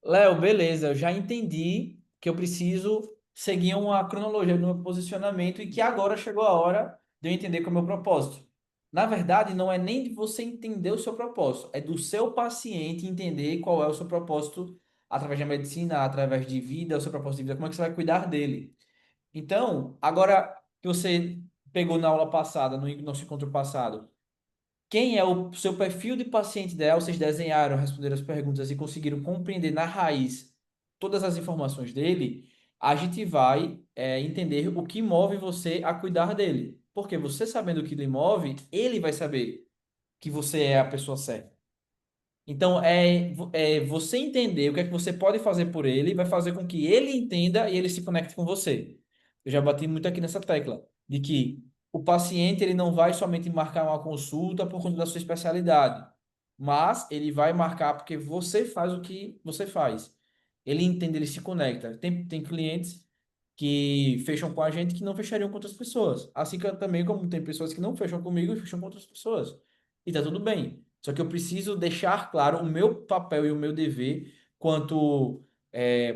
Léo, beleza, eu já entendi que eu preciso seguir uma cronologia do meu posicionamento e que agora chegou a hora de eu entender qual é o meu propósito. Na verdade, não é nem de você entender o seu propósito, é do seu paciente entender qual é o seu propósito através da medicina, através de vida, o seu propósito de vida, como é que você vai cuidar dele. Então, agora que você pegou na aula passada, no nosso encontro passado, quem é o seu perfil de paciente ideal? Vocês desenharam, responderam as perguntas e conseguiram compreender na raiz todas as informações dele. A gente vai entender o que move você a cuidar dele. Porque você sabendo o que lhe move, ele vai saber que você é a pessoa certa. Então, você entender o que é que você pode fazer por ele, vai fazer com que ele entenda e ele se conecte com você. Eu já bati muito aqui nessa tecla, de que o paciente ele não vai somente marcar uma consulta por conta da sua especialidade, mas ele vai marcar porque você faz o que você faz. Ele entende, ele se conecta. Tem clientes que fecham com a gente que não fechariam com outras pessoas. Assim que também como tem pessoas que não fecham comigo e fecham com outras pessoas. E tá tudo bem. Só que eu preciso deixar claro o meu papel e o meu dever quanto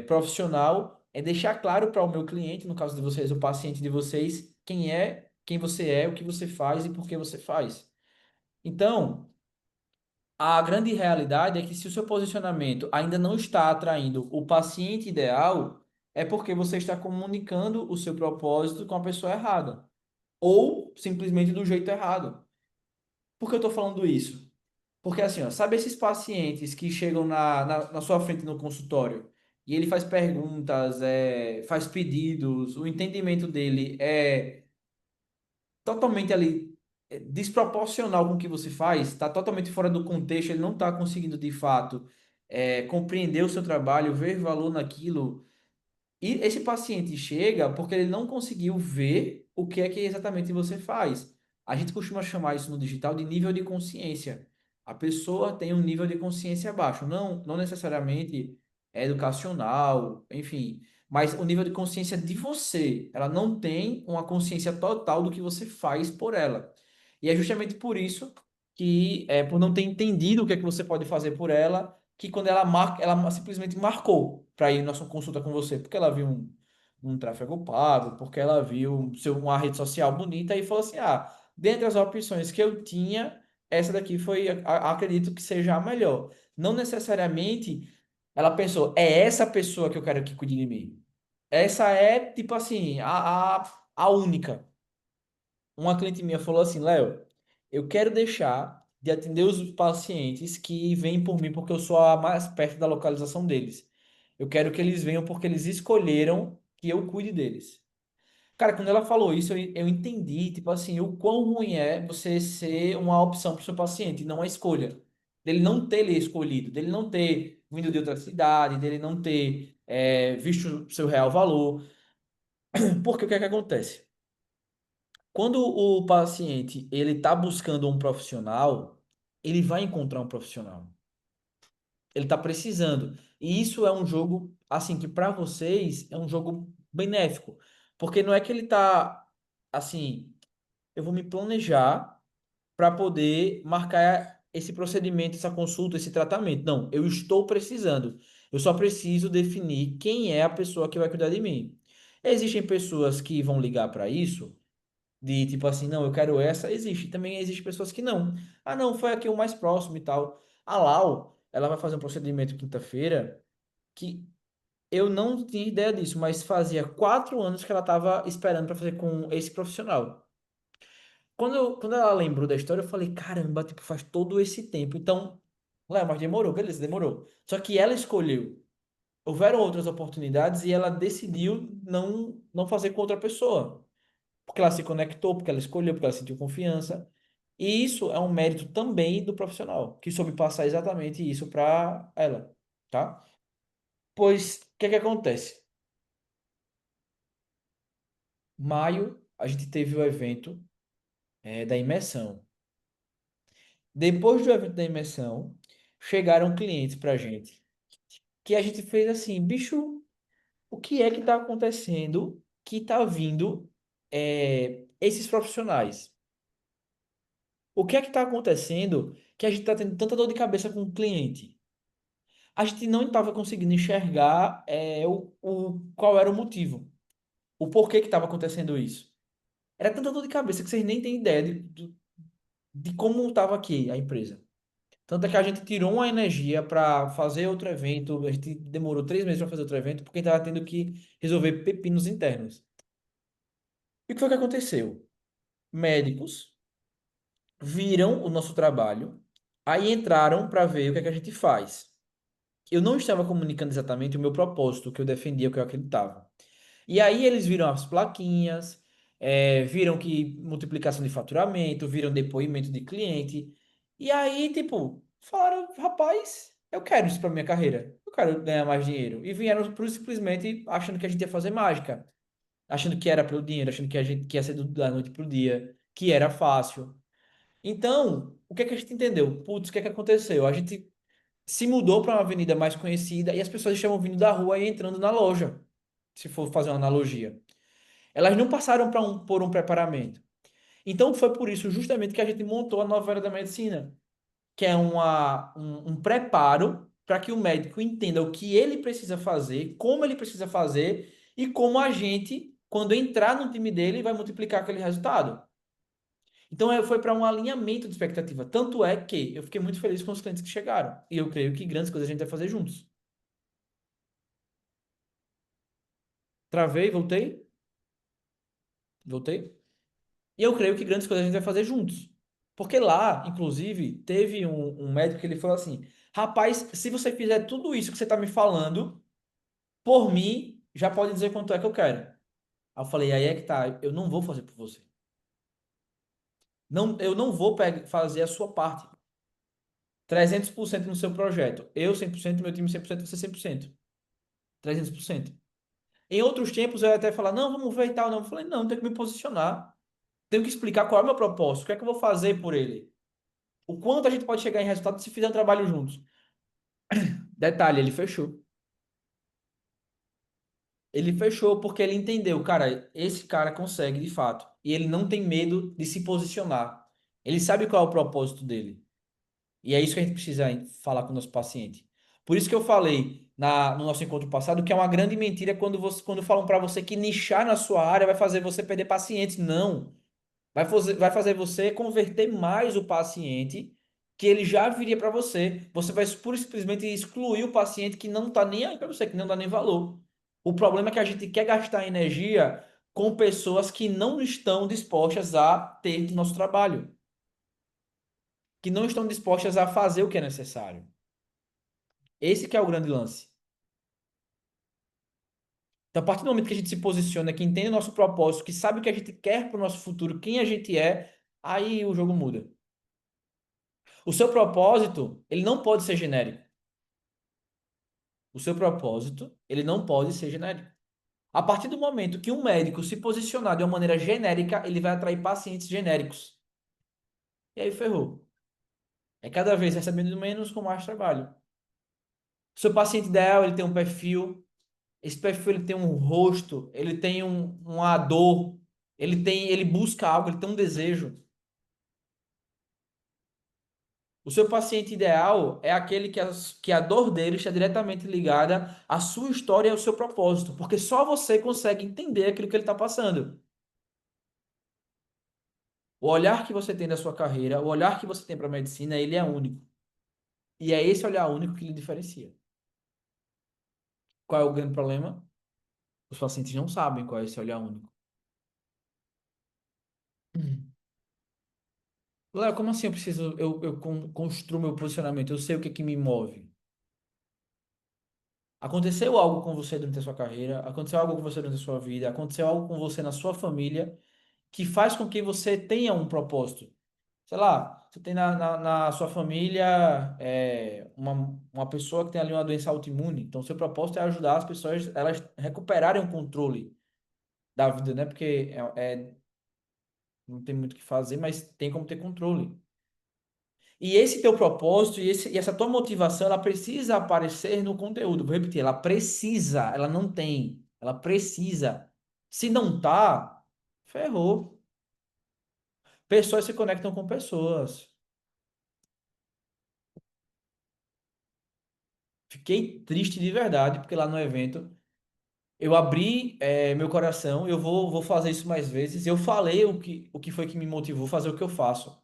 profissional é deixar claro para o meu cliente, no caso de vocês, o paciente de vocês, quem é, quem você é, o que você faz e por que você faz. Então, a grande realidade é que se o seu posicionamento ainda não está atraindo o paciente ideal, é porque você está comunicando o seu propósito com a pessoa errada, ou simplesmente do jeito errado. Por que eu estou falando isso? Porque assim, ó, sabe esses pacientes que chegam na sua frente no consultório e ele faz perguntas, faz pedidos, o entendimento dele é totalmente ali desproporcional com o que você faz, está totalmente fora do contexto, ele não está conseguindo de fato compreender o seu trabalho, ver valor naquilo. E esse paciente chega porque ele não conseguiu ver o que é que exatamente você faz. A gente costuma chamar isso no digital de nível de consciência. A pessoa tem um nível de consciência baixo, não necessariamente é educacional, enfim, mas o nível de consciência de você. Ela não tem uma consciência total do que você faz por ela. E é justamente por isso que, por não ter entendido o que é que você pode fazer por ela, que quando ela marca, ela simplesmente marcou para ir na sua consulta com você, porque ela viu um tráfego pago, porque ela viu uma rede social bonita e falou assim: ah, dentre as opções que eu tinha, essa daqui foi, acredito que seja a melhor. Não necessariamente ela pensou, é essa pessoa que eu quero que cuide de mim. Essa é, tipo assim, a única. Uma cliente minha falou assim: Léo, eu quero deixar de atender os pacientes que vêm por mim porque eu sou a mais perto da localização deles. Eu quero que eles venham porque eles escolheram que eu cuide deles. Cara, quando ela falou isso, eu entendi, tipo assim, o quão ruim é você ser uma opção para o seu paciente, não a escolha. Dele não ter lhe escolhido, dele não ter vindo de outra cidade, dele não ter visto o seu real valor. Porque o que é que acontece? Quando o paciente ele está buscando um profissional, ele vai encontrar um profissional. Ele está precisando. E isso é um jogo, assim, que para vocês é um jogo benéfico. Porque não é que ele está, assim, eu vou me planejar para poder marcar esse procedimento, essa consulta, esse tratamento. Não, eu estou precisando. Eu só preciso definir quem é a pessoa que vai cuidar de mim. Existem pessoas que vão ligar para isso de tipo assim, não, eu quero essa, existe. Também existe pessoas que não. Ah, não, foi aqui o mais próximo e tal. A Lau, ela vai fazer um procedimento quinta-feira que eu não tinha ideia disso, mas fazia 4 anos que ela estava esperando para fazer com esse profissional. Quando ela lembrou da história, eu falei, caramba, tipo, faz todo esse tempo. Então, Léo, mas demorou, beleza, demorou. Só que ela escolheu. Houveram outras oportunidades e ela decidiu não fazer com outra pessoa. Porque ela se conectou, porque ela escolheu, porque ela sentiu confiança. E isso é um mérito também do profissional, que soube passar exatamente isso para ela, tá? Pois, o que é que acontece? Maio, a gente teve o evento da imersão. Depois do evento da imersão, chegaram clientes pra gente, que a gente fez assim, bicho, o que é que tá acontecendo que tá vindo esses profissionais? O que é que tá acontecendo que a gente tá tendo tanta dor de cabeça com o cliente? a gente não estava conseguindo enxergar qual era o motivo, o porquê que estava acontecendo isso. Era tanta dor de cabeça que vocês nem têm ideia de como estava aqui a empresa. Tanto é que a gente tirou uma energia para fazer outro evento, a gente demorou 3 meses para fazer outro evento, porque estava tendo que resolver pepinos internos. E o que foi que aconteceu? Médicos viram o nosso trabalho, aí entraram para ver o que é que a gente faz. Eu não estava comunicando exatamente o meu propósito, o que eu defendia, o que eu acreditava. E aí eles viram as plaquinhas, viram que multiplicação de faturamento, viram depoimento de cliente. E aí, tipo, falaram, rapaz, eu quero isso para minha carreira. Eu quero ganhar mais dinheiro. E vieram simplesmente achando que a gente ia fazer mágica. Achando que era pelo dinheiro, achando que a gente que ia ser da noite pro dia, que era fácil. Então, o que é que a gente entendeu? Putz, o que é que aconteceu? A gente se mudou para uma avenida mais conhecida e as pessoas estavam vindo da rua e entrando na loja, se for fazer uma analogia. Elas não passaram por um preparamento. Então foi por isso justamente que a gente montou a Nova Era da Medicina, que é um preparo para que o médico entenda o que ele precisa fazer, como ele precisa fazer e como a gente, quando entrar no time dele, vai multiplicar aquele resultado. Então foi para um alinhamento de expectativa. Tanto é que eu fiquei muito feliz com os clientes que chegaram. E eu creio que grandes coisas a gente vai fazer juntos. Travei, voltei, voltei. E eu creio que grandes coisas a gente vai fazer juntos. Porque lá, inclusive, teve um médico que ele falou assim: rapaz, se você fizer tudo isso que você está me falando, por mim, já pode dizer quanto é que eu quero. Aí eu falei: aí é que tá, eu não vou fazer por você. Não, eu não vou fazer a sua parte. 300% no seu projeto. Eu 100%, meu time 100%, você 100%. 300%. Em outros tempos eu ia até falar: não, vamos ver e tal. Não, eu falei: não, tenho que me posicionar. Tenho que explicar qual é o meu propósito, o que é que eu vou fazer por ele. O quanto a gente pode chegar em resultado se fizer um trabalho juntos. Detalhe, ele fechou. Ele fechou porque ele entendeu, cara, esse cara consegue de fato. E ele não tem medo de se posicionar. Ele sabe qual é o propósito dele. E é isso que a gente precisa falar com o nosso paciente. Por isso que eu falei no nosso encontro passado que é uma grande mentira quando falam para você que nichar na sua área vai fazer você perder pacientes. Não. Vai fazer você converter mais o paciente que ele já viria para você. Você vai pura e simplesmente excluir o paciente que não está nem aí para você, que não dá nem valor. O problema é que a gente quer gastar energia com pessoas que não estão dispostas a ter o nosso trabalho, que não estão dispostas a fazer o que é necessário. Esse que é o grande lance. Então, a partir do momento que a gente se posiciona, que entende o nosso propósito, que sabe o que a gente quer para o nosso futuro, quem a gente é, aí o jogo muda. O seu propósito, ele não pode ser genérico. O seu propósito, ele não pode ser genérico. A partir do momento que um médico se posicionar de uma maneira genérica, ele vai atrair pacientes genéricos. E aí ferrou. É cada vez recebendo menos com mais trabalho. O seu paciente ideal, ele tem um perfil. Esse perfil, ele tem um rosto, ele tem uma dor, ele busca algo, ele tem um desejo. O seu paciente ideal é aquele que a dor dele está diretamente ligada à sua história e ao seu propósito, porque só você consegue entender aquilo que ele está passando. O olhar que você tem da sua carreira, o olhar que você tem para a medicina, ele é único. E é esse olhar único que lhe diferencia. Qual é o grande problema? Os pacientes não sabem qual é esse olhar único. Léo, como assim eu construo meu posicionamento? Eu sei o que é que me move. Aconteceu algo com você durante a sua carreira, aconteceu algo com você durante a sua vida, aconteceu algo com você na sua família que faz com que você tenha um propósito. Sei lá, você tem na sua família uma pessoa que tem ali uma doença autoimune, então seu propósito é ajudar as pessoas elas recuperarem o controle da vida, né? Porque não tem muito o que fazer, mas tem como ter controle. E esse teu propósito e essa tua motivação, ela precisa aparecer no conteúdo. Vou repetir, ela precisa, ela não tem, ela precisa. Se não tá, ferrou. Pessoas se conectam com pessoas. Fiquei triste de verdade, porque lá no evento eu abri meu coração, vou fazer isso mais vezes. Eu falei o que foi que me motivou a fazer o que eu faço.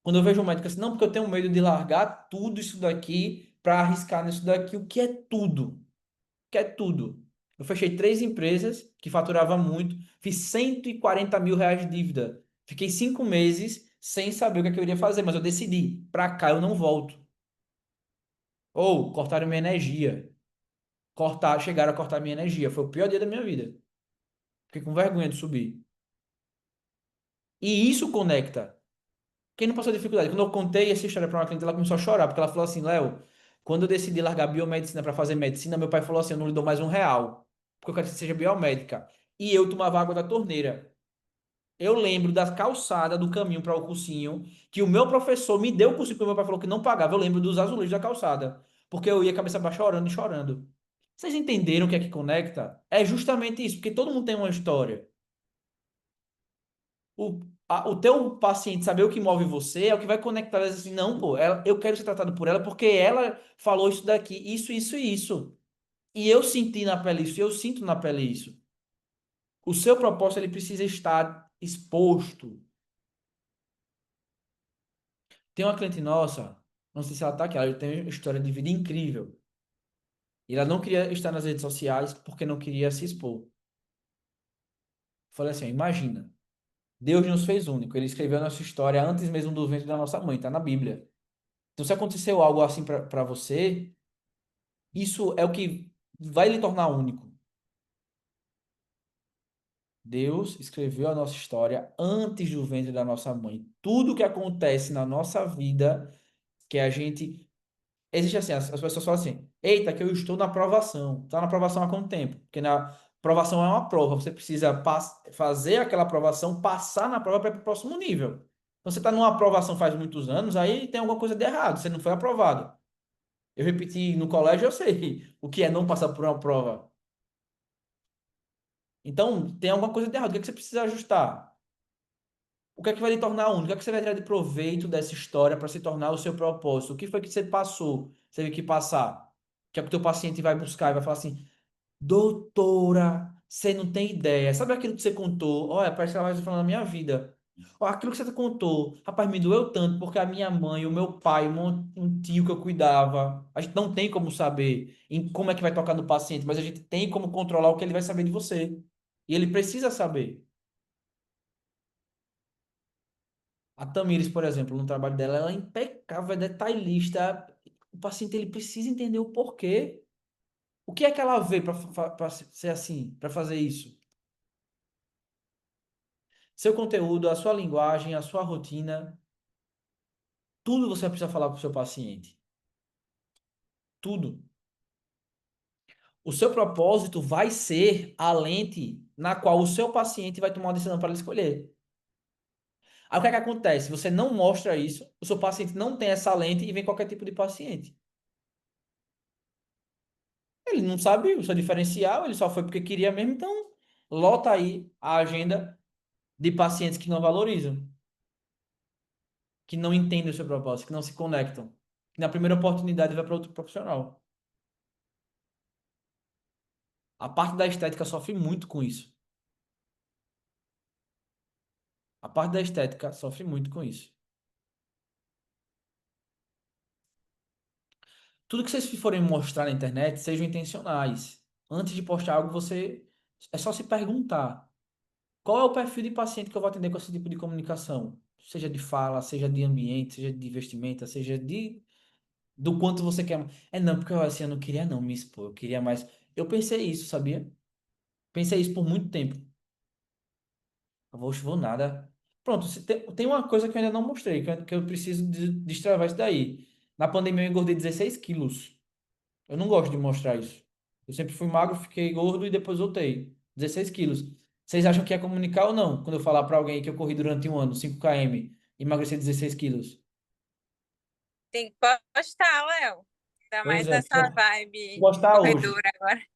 Quando eu vejo um médico assim, não, porque eu tenho medo de largar tudo isso daqui para arriscar nisso daqui, o que é tudo? O que é tudo? Eu fechei 3 empresas que faturavam muito, fiz 140 mil reais de dívida. Fiquei 5 meses sem saber o que, é que eu iria fazer, mas eu decidi, pra cá eu não volto. Ou cortaram minha energia. Chegaram a cortar minha energia. Foi o pior dia da minha vida. Fiquei com vergonha de subir. E isso conecta. Quem não passou dificuldade? Quando eu contei essa história para uma cliente, ela começou a chorar, porque ela falou assim, Léo, quando eu decidi largar biomedicina para fazer medicina, meu pai falou assim, eu não lhe dou mais R$ 1, porque eu quero que você seja biomédica. E eu tomava água da torneira. Eu lembro da calçada do caminho para o cursinho, que o meu professor me deu o cursinho, porque o meu pai falou que não pagava. Eu lembro dos azulejos da calçada, porque eu ia cabeça baixa chorando e chorando. Vocês entenderam o que é que conecta? É justamente isso, porque todo mundo tem uma história. O teu paciente saber o que move você é o que vai conectar elas assim, não, pô, eu quero ser tratado por ela porque ela falou isso daqui, isso e isso. E eu senti na pele isso, e eu sinto na pele isso. O seu propósito, ele precisa estar exposto. Tem uma cliente nossa, não sei se ela tá aqui, ela tem uma história de vida incrível. E ela não queria estar nas redes sociais porque não queria se expor. Falei assim, ó, imagina, Deus nos fez único, ele escreveu a nossa história antes mesmo do ventre da nossa mãe, tá na Bíblia. Então, se aconteceu algo assim para você, isso é o que vai lhe tornar único. Deus escreveu a nossa história antes do ventre da nossa mãe. Tudo que acontece na nossa vida, que a gente. Existe assim, as pessoas falam assim: eita, que eu estou na aprovação. Está na aprovação há quanto tempo? Porque na aprovação é uma prova. Você precisa fazer aquela aprovação, passar na prova para ir para o próximo nível. Então, você está numa aprovação faz muitos anos, aí tem alguma coisa de errado. Você não foi aprovado. Eu repeti no colégio, eu sei o que é não passar por uma prova. Então, tem alguma coisa de errado. O que é que você precisa ajustar? O que é que vai lhe tornar único? O que é que você vai tirar de proveito dessa história para se tornar o seu propósito? O que foi que você passou? Você teve que passar? Que é o que o teu paciente vai buscar e vai falar assim: doutora, você não tem ideia. Sabe aquilo que você contou? Olha, parece que ela vai falando da minha vida. Ó, aquilo que você contou, rapaz, me doeu tanto porque a minha mãe, o meu pai, um tio que eu cuidava, a gente não tem como saber como é que vai tocar no paciente, mas a gente tem como controlar o que ele vai saber de você. E ele precisa saber. A Tamires, por exemplo, no trabalho dela, ela é impecável, é detalhista. O paciente ele precisa entender o porquê. O que é que ela vê para ser assim, para fazer isso? Seu conteúdo, a sua linguagem, a sua rotina, tudo você vai precisar falar para o seu paciente. Tudo. O seu propósito vai ser a lente na qual o seu paciente vai tomar uma decisão para ele escolher. Aí o que é que acontece? Você não mostra isso, o seu paciente não tem essa lente e vem qualquer tipo de paciente. Ele não sabe o seu diferencial, ele só foi porque queria mesmo, então lota aí a agenda de pacientes que não valorizam, que não entendem o seu propósito, que não se conectam, que na primeira oportunidade vai para outro profissional. A parte da estética sofre muito com isso. A parte da estética sofre muito com isso. Tudo que vocês forem mostrar na internet, sejam intencionais. Antes de postar algo, você é só se perguntar: qual é o perfil de paciente que eu vou atender com esse tipo de comunicação? Seja de fala, seja de ambiente, seja de vestimenta, seja de do quanto você quer. É não, porque eu, assim, eu não queria não me expor, eu queria mais. Eu pensei isso, sabia? Pensei isso por muito tempo. Eu vou nada. Pronto, tem uma coisa que eu ainda não mostrei, que eu preciso destravar isso daí. Na pandemia eu engordei 16 quilos. Eu não gosto de mostrar isso. Eu sempre fui magro, fiquei gordo e depois voltei. 16 quilos. Vocês acham que é comunicar ou não? Quando eu falar pra alguém que eu corri durante um ano, 5 km, emagrecer 16 quilos. Tem que postar, Léo. Ainda Pois mais é, nessa vou vibe postar hoje. corredora agora.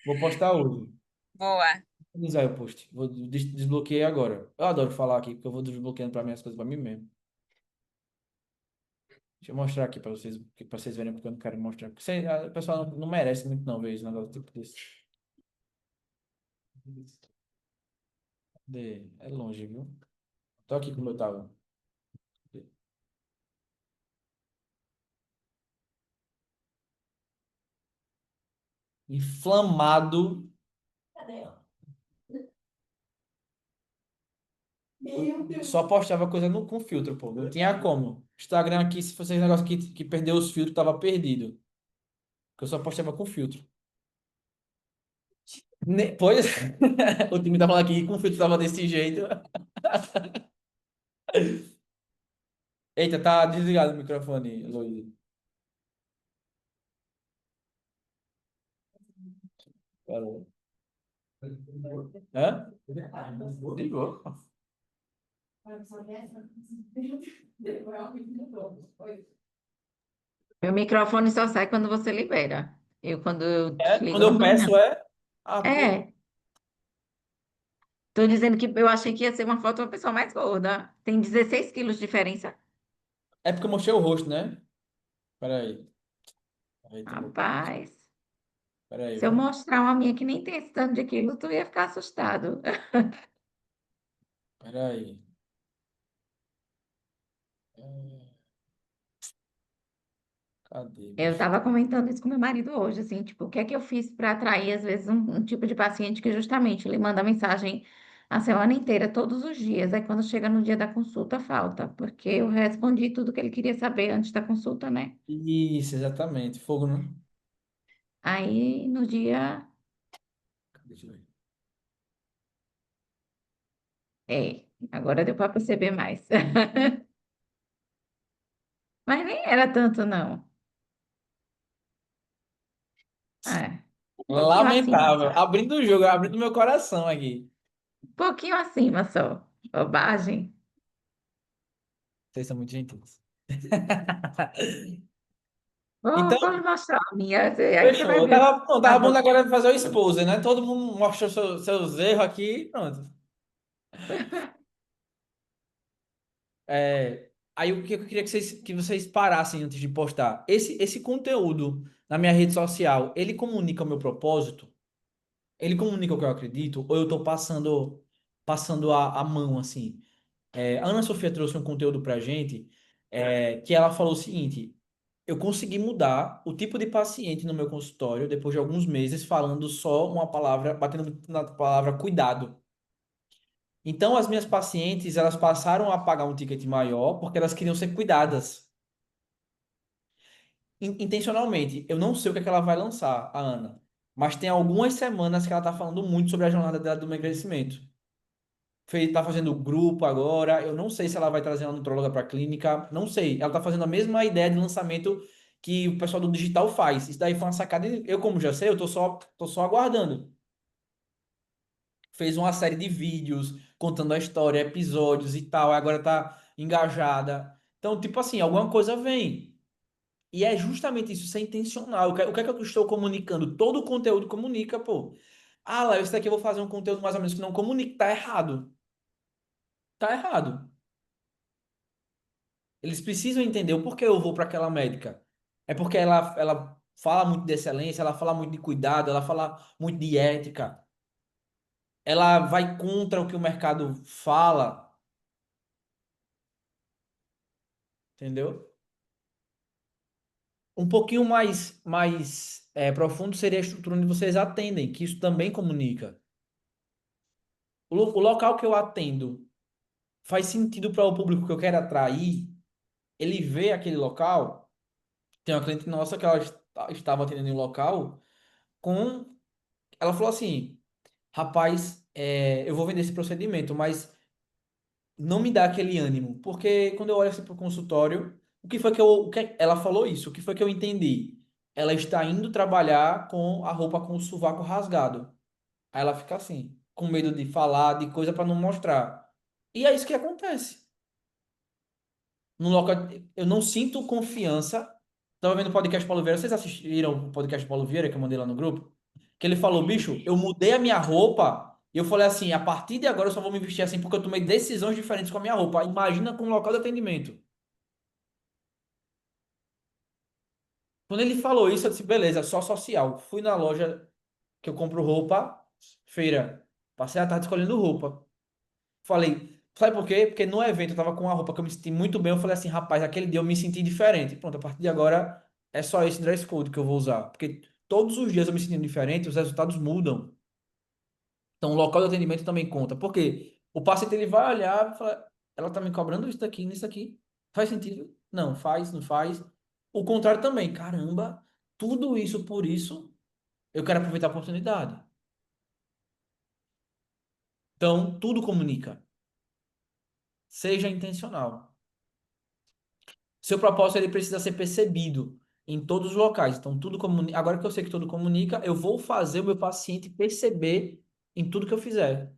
Vou postar hoje. Boa. Vou finalizar o post. Vou desbloqueei agora. Eu adoro falar aqui, porque eu vou desbloqueando para minhas coisas para mim mesmo. Deixa eu mostrar aqui para vocês verem porque eu não quero mostrar. Porque o pessoal não merece muito não ver esse negócio tipo desse. É longe, viu? Tô aqui como eu tava. Inflamado. Eu só postava coisa com filtro, pô. Não tinha como. Instagram aqui, se fosse um negócio que perdeu os filtros, tava perdido. Porque eu só postava com filtro. Pois, o time tava aqui com o filtro tava desse jeito. Eita, tá desligado o microfone, Luiz. Parou. Hã? Ligou. Meu microfone só sai quando você libera. Quando eu É, desligo, quando não eu sai, não. peço é. Ah, pô. É, tô dizendo que eu achei que ia ser uma foto de uma pessoa mais gorda. Tem 16 quilos de diferença. É porque eu mostrei o rosto, né? Peraí. Eita, Rapaz, peraí, se eu viu? mostrar uma minha que nem tem esse tanto de quilo, tu ia ficar assustado. Peraí. É, cadê, Eu bicho? estava comentando isso com meu marido hoje, assim, tipo, o que é que eu fiz para atrair, às vezes, um tipo de paciente que justamente ele manda mensagem a semana inteira, todos os dias. Aí quando chega no dia da consulta, falta, porque eu respondi tudo que ele queria saber antes da consulta, né? Isso, exatamente. Fogo, né? Aí no dia, Deixa eu ver. agora deu para perceber mais. Mas nem era tanto, não. Um pouquinho acima Lamentável. só. Abrindo o jogo, abrindo meu coração aqui. Um pouquinho acima só. Bobagem. Vocês são muito gentis. Vou, Então, vou lhe mostrar a minha, aí você vai fechou. ver. Tava bom agora fazer o expose, né? Todo mundo mostra seus erros aqui, pronto. Aí o que eu queria que vocês parassem antes de postar. Esse conteúdo na minha rede social, ele comunica o meu propósito? Ele comunica o que eu acredito? Ou eu tô passando a mão, assim? A Ana Sofia trouxe um conteúdo pra gente, que ela falou o seguinte: eu consegui mudar o tipo de paciente no meu consultório depois de alguns meses falando só uma palavra, batendo na palavra cuidado. Então, as minhas pacientes, elas passaram a pagar um ticket maior porque elas queriam ser cuidadas. Intencionalmente. Eu não sei o que é que ela vai lançar, a Ana. Mas tem algumas semanas que ela tá falando muito sobre a jornada dela do emagrecimento. Tá fazendo grupo agora. Eu não sei se ela vai trazer uma nutróloga para a clínica. Não sei. Ela tá fazendo a mesma ideia de lançamento que o pessoal do digital faz. Isso daí foi uma sacada. Eu, como já sei, eu tô só aguardando. Fez uma série de vídeos contando a história, episódios e tal. Agora tá engajada. Então, tipo assim, alguma coisa vem. E é justamente isso, isso é intencional. O que é que eu estou comunicando? Todo o conteúdo comunica, pô. Ah, lá, esse daqui eu vou fazer um conteúdo mais ou menos que não comunica. Tá errado. Tá errado. Eles precisam entender o porquê eu vou para aquela médica. É porque ela fala muito de excelência, ela fala muito de cuidado, ela fala muito de ética. Ela vai contra o que o mercado fala, entendeu? Um pouquinho mais profundo seria a estrutura onde vocês atendem, que isso também comunica. O local que eu atendo faz sentido para o público que eu quero atrair, ele vê aquele local. Tem uma cliente nossa que ela estava atendendo em um local com. Ela falou assim: rapaz, eu vou vender esse procedimento, mas não me dá aquele ânimo, porque quando eu olho assim para o consultório, ela falou isso, o que foi que eu entendi? Ela está indo trabalhar com a roupa com o sovaco rasgado. Aí ela fica assim, com medo de falar, de coisa para não mostrar. E é isso que acontece. No local, eu não sinto confiança. Tava vendo o podcast Paulo Vieira. Vocês assistiram o podcast Paulo Vieira que eu mandei lá no grupo? Que ele falou, bicho, eu mudei a minha roupa. E eu falei assim, a partir de agora eu só vou me vestir assim porque eu tomei decisões diferentes com a minha roupa. Imagina com o local de atendimento. Quando ele falou isso, eu disse, beleza, só social. Fui na loja que eu compro roupa, feira. Passei a tarde escolhendo roupa. Falei, sabe por quê? Porque no evento eu tava com uma roupa que eu me senti muito bem. Eu falei assim, rapaz, aquele dia eu me senti diferente. Pronto, a partir de agora é só esse dress code que eu vou usar. Porque todos os dias eu me sentindo diferente, os resultados mudam. Então o local de atendimento também conta. Por quê? O paciente ele vai olhar e falar, ela tá me cobrando isso daqui, nisso aqui. Faz sentido? Não, faz, não faz. O contrário também. Caramba, tudo isso por isso, eu quero aproveitar a oportunidade. Então, tudo comunica. Seja intencional. Seu propósito ele precisa ser percebido em todos os locais. Então, tudo comunica. Agora que eu sei que tudo comunica, eu vou fazer o meu paciente perceber em tudo que eu fizer.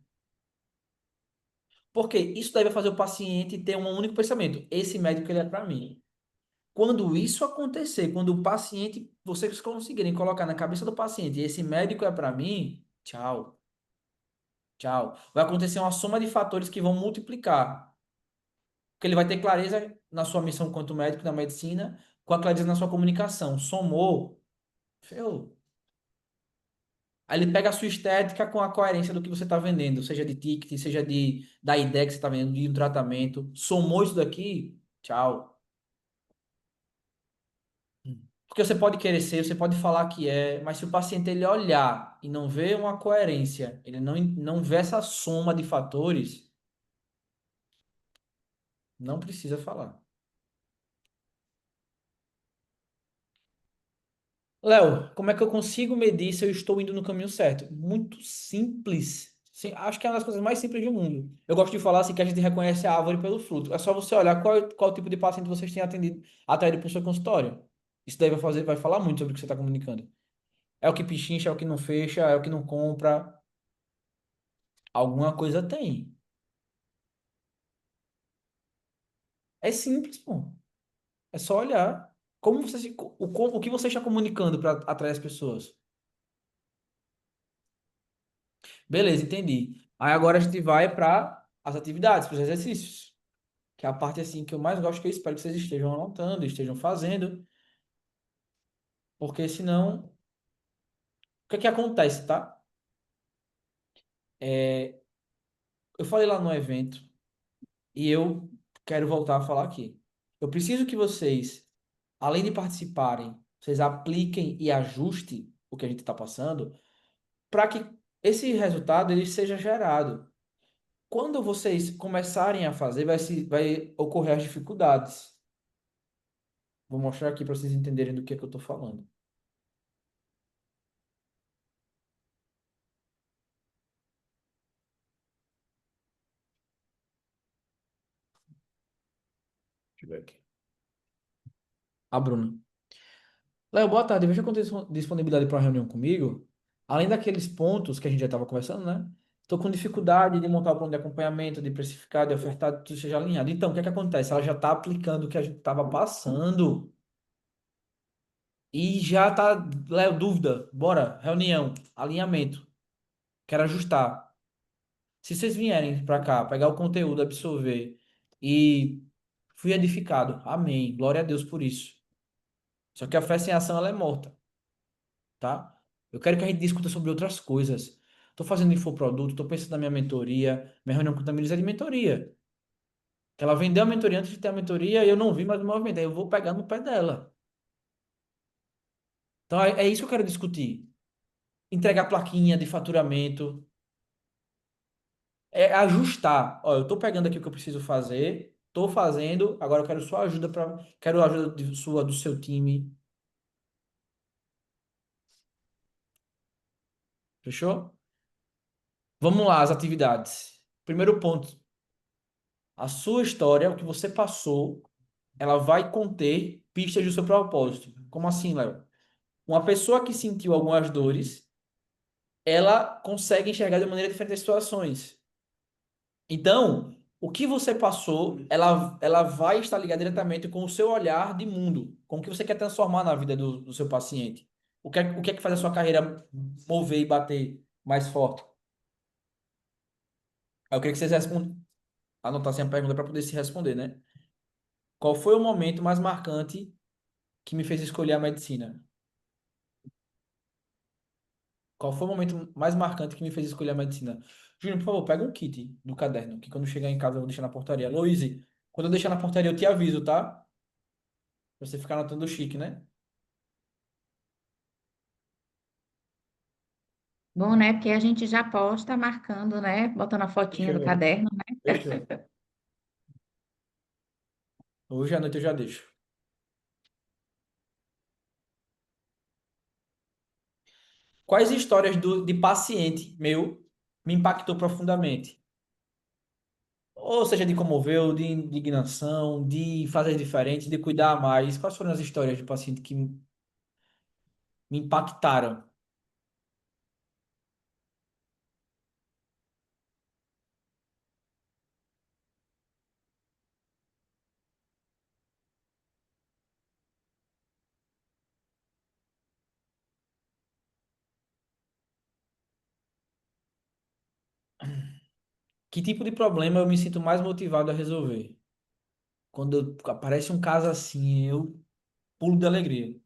Porque isso daí vai fazer o paciente ter um único pensamento. Esse médico ele é para mim. Quando isso acontecer, quando o paciente, vocês conseguirem colocar na cabeça do paciente, esse médico é para mim, tchau, tchau. Vai acontecer uma soma de fatores que vão multiplicar. Porque ele vai ter clareza na sua missão quanto médico da medicina, com a clareza na sua comunicação. Somou, ferrou. Aí ele pega a sua estética com a coerência do que você está vendendo, seja de ticket, seja da ideia que você está vendendo, de um tratamento. Somou isso daqui, tchau. Porque você pode querer ser, você pode falar que é, mas se o paciente ele olhar e não ver uma coerência, ele não vê essa soma de fatores, não precisa falar. Léo, como é que eu consigo medir se eu estou indo no caminho certo? Muito simples. Sim, acho que é uma das coisas mais simples do mundo. Eu gosto de falar assim que a gente reconhece a árvore pelo fruto. É só você olhar qual tipo de paciente vocês têm atraído para o seu consultório. Isso daí vai falar muito sobre o que você está comunicando. É o que pichincha, é o que não fecha, é o que não compra. Alguma coisa tem. É simples, pô. É só olhar. O que você está comunicando para atrair as pessoas? Beleza, entendi. Aí agora a gente vai para as atividades, para os exercícios, que é a parte assim que eu mais gosto, que eu espero que vocês estejam anotando, estejam fazendo, porque senão, o que é que acontece, tá? É, eu falei lá no evento e eu quero voltar a falar aqui. Eu preciso que vocês, além de participarem, vocês apliquem e ajustem o que a gente está passando, para que esse resultado ele seja gerado. Quando vocês começarem a fazer, vai ocorrer as dificuldades. Vou mostrar aqui para vocês entenderem do que é que eu estou falando. Deixa eu ver aqui. A Bruna. Léo, boa tarde. Veja quando tem disponibilidade para uma reunião comigo. Além daqueles pontos que a gente já estava conversando, né? Estou com dificuldade de montar o plano de acompanhamento, de precificar, de ofertar, de tudo seja alinhado. Então, o que é que acontece? Ela já está aplicando o que a gente estava passando e já está, Léo, dúvida. Bora, reunião, alinhamento. Quero ajustar. Se vocês vierem para cá, pegar o conteúdo, absorver e fui edificado. Amém. Glória a Deus por isso. Só que a fé sem ação ela é morta, tá? Eu quero que a gente discuta sobre outras coisas. Estou fazendo infoproduto, estou pensando na minha mentoria. Minha reunião com a Tamires é de mentoria. Ela vendeu a mentoria antes de ter a mentoria e eu não vi mais o movimento. Aí eu vou pegar no pé dela. Então é isso que eu quero discutir. Entregar plaquinha de faturamento. É ajustar. Ó, eu estou pegando aqui o que eu preciso fazer. Estou fazendo. Agora eu quero sua ajuda para. Quero a ajuda sua, do seu time. Fechou? Vamos lá, as atividades. Primeiro ponto. A sua história, o que você passou, ela vai conter pistas do seu propósito. Como assim, Léo? Uma pessoa que sentiu algumas dores, ela consegue enxergar de maneira diferente as situações. Então, o que você passou, ela vai estar ligada diretamente com o seu olhar de mundo, com o que você quer transformar na vida do seu paciente. O que é que faz a sua carreira mover e bater mais forte? Aí eu queria que vocês anotassem a pergunta para poder se responder, né? Qual foi o momento mais marcante que me fez escolher a medicina? Qual foi o momento mais marcante que me fez escolher a medicina? Júnior, por favor, pega um kit do caderno, que quando eu chegar em casa eu vou deixar na portaria. Luíse, quando eu deixar na portaria eu te aviso, tá? Pra você ficar anotando o chique, né? Bom, né? Porque a gente já posta marcando, né? Botando a fotinha no Fechou. caderno, né? Fechou. Hoje à noite eu já deixo. Quais histórias de paciente meu me impactou profundamente? Ou seja, de comoveu, de indignação, de fazer diferente, de cuidar mais. Quais foram as histórias de paciente que me impactaram? Que tipo de problema eu me sinto mais motivado a resolver? Quando aparece um caso assim, eu pulo de alegria.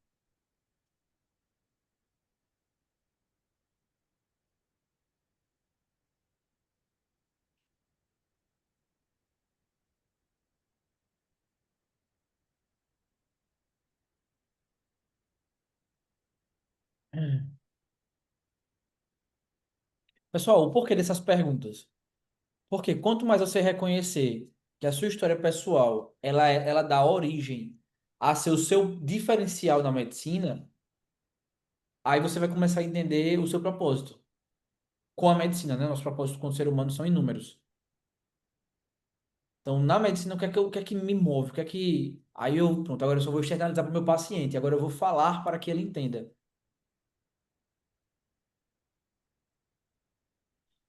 Pessoal, o porquê dessas perguntas? Porque quanto mais você reconhecer que a sua história pessoal, ela dá origem a ser o seu diferencial na medicina, aí você vai começar a entender o seu propósito com a medicina, né? Nossos propósitos como ser humano são inúmeros. Então, na medicina, o que é que me move? O que é que... Aí eu, pronto, agora eu só vou externalizar para o meu paciente. Agora eu vou falar para que ele entenda.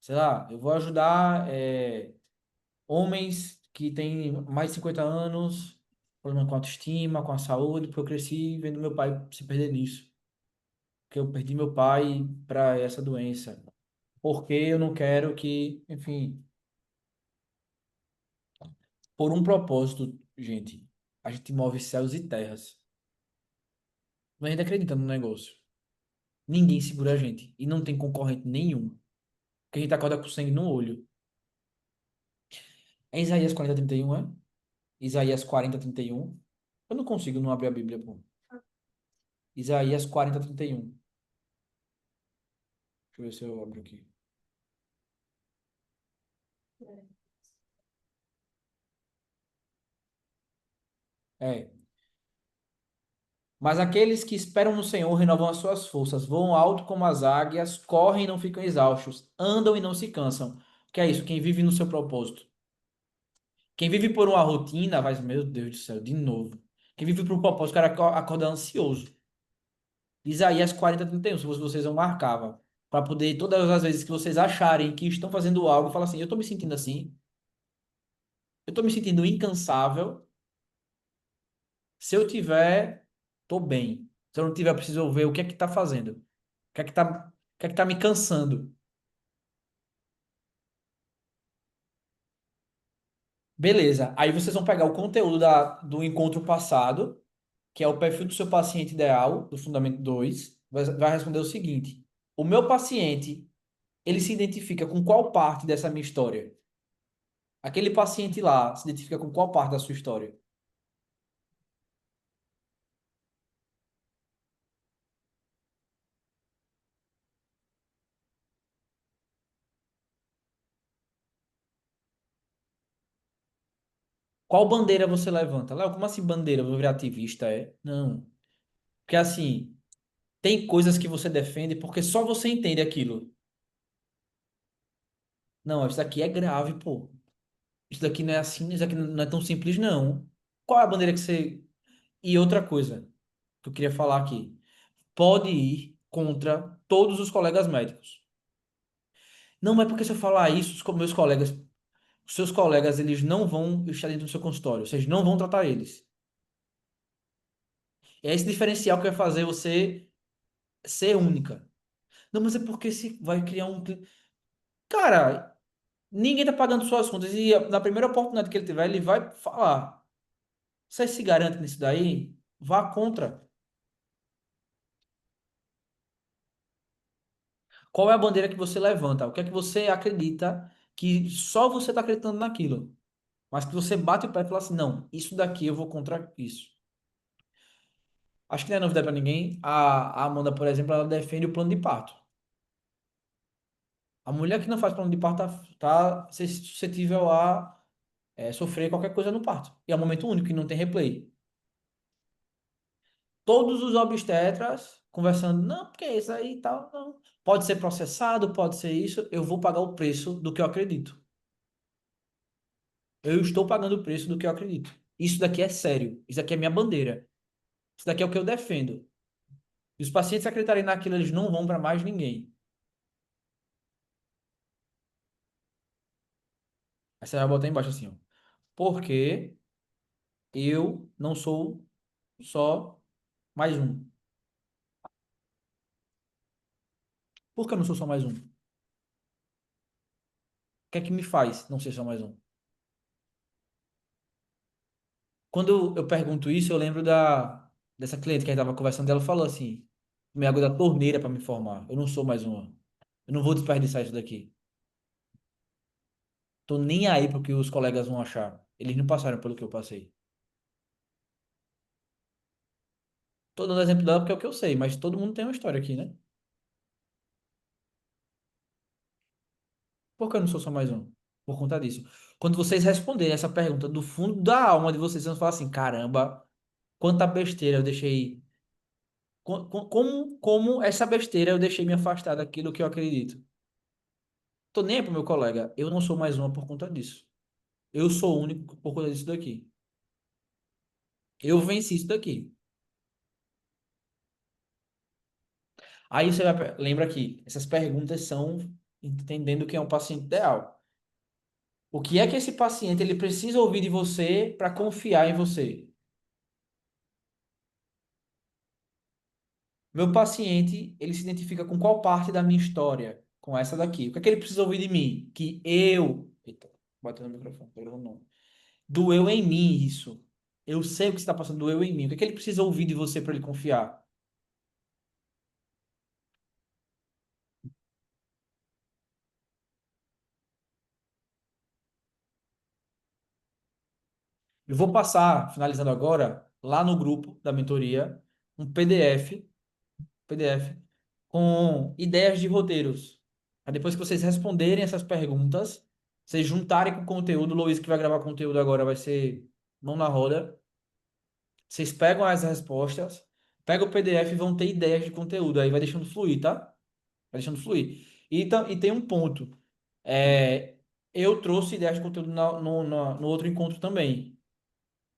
Sei lá, eu vou ajudar homens que têm mais de 50 anos, problema com a autoestima, com a saúde, porque eu cresci vendo meu pai se perder nisso. Porque eu perdi meu pai para essa doença. Porque eu não quero que, enfim, por um propósito, gente, a gente move céus e terras. Mas a gente acredita no negócio. Ninguém segura a gente. E não tem concorrente nenhum. Porque a gente acorda com sangue no olho. É Isaías 40:31, é? Isaías 40:31. Eu não consigo não abrir a Bíblia, pô. Isaías 40:31. Deixa eu ver se eu abro aqui. É. Mas aqueles que esperam no Senhor renovam as suas forças, voam alto como as águias, correm e não ficam exaustos, andam e não se cansam. Que é isso? Quem vive no seu propósito. Quem vive por uma rotina, vai, meu Deus do céu, de novo. Quem vive por um propósito, o cara acorda ansioso. Isaías 40:31, se vocês não marcava, para poder, todas as vezes que vocês acharem que estão fazendo algo, fala assim, eu estou me sentindo assim, eu estou me sentindo incansável, se eu tiver, tô bem. Se eu não tiver, eu preciso ver o que é que tá fazendo. O que é que tá me cansando. Beleza. Aí vocês vão pegar o conteúdo do encontro passado, que é o perfil do seu paciente ideal, do Fundamento 2, vai responder o seguinte: o meu paciente, ele se identifica com qual parte dessa minha história? Aquele paciente lá se identifica com qual parte da sua história? Qual bandeira você levanta? Léo, como assim bandeira? Eu vou virar ativista, é? Não. Porque assim, tem coisas que você defende porque só você entende aquilo. Não, isso daqui é grave, pô. Isso daqui não é assim, isso daqui não é tão simples, não. Qual é a bandeira que você. E outra coisa que eu queria falar aqui. Pode ir contra todos os colegas médicos. Não é porque se eu falar isso, meus colegas, os seus colegas, eles não vão estar dentro do seu consultório, vocês não vão tratar eles. É esse diferencial que vai fazer você ser única. Não, mas é porque se vai criar um. Cara, ninguém tá pagando suas contas e na primeira oportunidade que ele tiver, ele vai falar. Você se garante nisso daí? Vá contra. Qual é a bandeira que você levanta? O que é que você acredita que só você está acreditando naquilo? Mas que você bate o pé e fala assim, não, isso daqui eu vou contra isso. Acho que não é novidade para ninguém. A Amanda, por exemplo, ela defende o plano de parto. A mulher que não faz plano de parto tá suscetível a sofrer qualquer coisa no parto. E é um momento único que não tem replay. Todos os obstetras conversando, não, porque isso aí e tal, não. Pode ser processado, pode ser isso, eu vou pagar o preço do que eu acredito. Eu estou pagando o preço do que eu acredito. Isso daqui é sério. Isso daqui é minha bandeira. Isso daqui é o que eu defendo. E os pacientes acreditarem naquilo, eles não vão para mais ninguém. Aí você vai botar embaixo assim, ó. Porque eu não sou só mais um. Por que eu não sou só mais um? O que é que me faz não ser só mais um? Quando eu pergunto isso, eu lembro dessa cliente que a gente estava conversando, ela falou assim: minha água da torneira para me formar. Eu não sou mais uma. Eu não vou desperdiçar isso daqui. Tô nem aí pro que os colegas vão achar. Eles não passaram pelo que eu passei. Tô dando exemplo dela porque é o que eu sei, mas todo mundo tem uma história aqui, né? Por que eu não sou só mais um? Por conta disso. Quando vocês responderem essa pergunta do fundo da alma de vocês, vocês vão falar assim: caramba, quanta besteira eu deixei. Como essa besteira eu deixei me afastar daquilo que eu acredito. Tô nem aí pro meu colega. Eu não sou mais uma por conta disso. Eu sou o único por conta disso daqui. Eu venci isso daqui. Aí você vai, lembra aqui, essas perguntas são entendendo quem é um paciente ideal. O que é que esse paciente ele precisa ouvir de você para confiar em você? Meu paciente, ele se identifica com qual parte da minha história? Com essa daqui. O que é que ele precisa ouvir de mim? Que eu. Eita, bateu no microfone, pegou não. Doeu em mim isso. Eu sei o que está passando, doeu em mim. O que é que ele precisa ouvir de você para ele confiar? Eu vou passar, finalizando agora, lá no grupo da mentoria, um PDF com ideias de roteiros. Aí depois que vocês responderem essas perguntas, vocês juntarem com o conteúdo, o Luiz que vai gravar conteúdo agora vai ser mão na roda. Vocês pegam as respostas, pegam o PDF e vão ter ideias de conteúdo. Aí vai deixando fluir, tá? Vai deixando fluir. E tem um ponto. É, eu trouxe ideias de conteúdo no outro encontro também.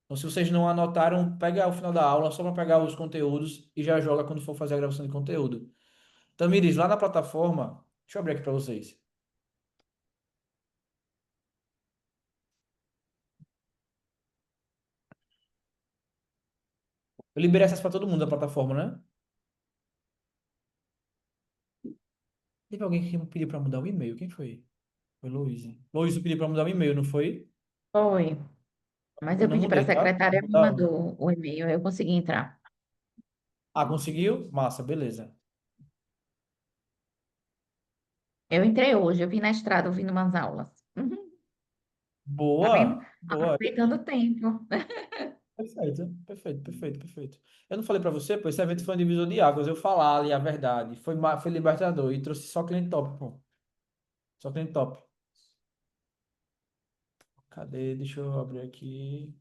Então, se vocês não anotaram, pega ao final da aula só para pegar os conteúdos e já joga quando for fazer a gravação de conteúdo. Tamires, lá na plataforma, deixa eu abrir aqui para vocês. Eu liberei acesso para todo mundo da plataforma, né? Teve alguém que me pediu para mudar o e-mail. Quem foi? Foi Luiz. Luiz pediu para mudar o e-mail, não foi? Foi. Mas Eu eu não pedi para a mudei, tá? Vou secretária, me mudar. mandou o e-mail, eu consegui entrar. Ah, conseguiu? Massa, beleza. Eu entrei hoje, eu vim na estrada ouvindo umas aulas. Uhum, tá vendo? Boa, boa. Aproveitando o tempo. Perfeito, perfeito, perfeito, perfeito. Eu não falei para você, pô, esse evento foi um divisor de águas. Eu falar ali a verdade. Foi libertador e trouxe só cliente top, pô. Só cliente top. Cadê? Deixa eu abrir aqui.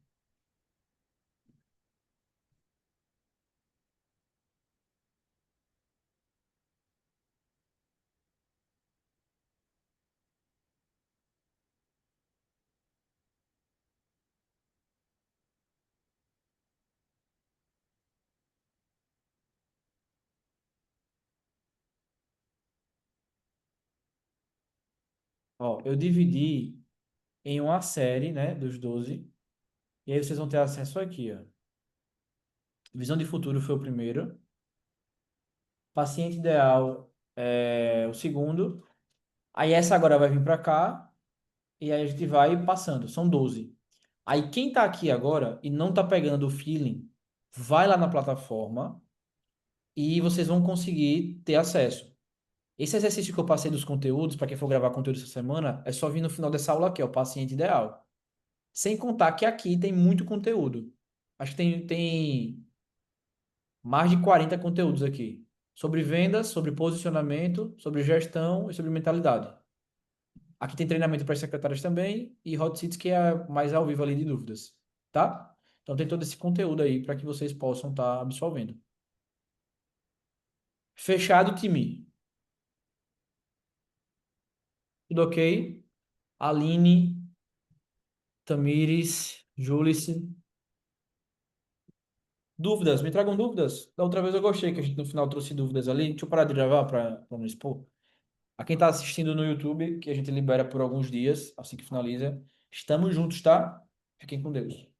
Ó, eu dividi em uma série, né, dos 12. E aí vocês vão ter acesso aqui, ó. Visão de futuro foi o primeiro. Paciente ideal é o segundo. Aí essa agora vai vir para cá. E aí a gente vai passando. São 12. Aí quem tá aqui agora e não tá pegando o feeling, vai lá na plataforma e vocês vão conseguir ter acesso. Esse exercício que eu passei dos conteúdos, para quem for gravar conteúdo essa semana, é só vir no final dessa aula aqui, ó, o paciente ideal. Sem contar que aqui tem muito conteúdo. Acho que tem mais de 40 conteúdos aqui. Sobre vendas, sobre posicionamento, sobre gestão e sobre mentalidade. Aqui tem treinamento para as secretárias também e Hot Seats, que é mais ao vivo ali de dúvidas, tá? Então tem todo esse conteúdo aí para que vocês possam estar absorvendo. Fechado, time. Tudo ok? Aline, Tamires, Julice. Dúvidas? Me tragam dúvidas. Da outra vez eu gostei que a gente no final trouxe dúvidas ali. Deixa eu parar de gravar para não expor. A quem está assistindo no YouTube, que a gente libera por alguns dias, assim que finaliza. Estamos juntos, tá? Fiquem com Deus.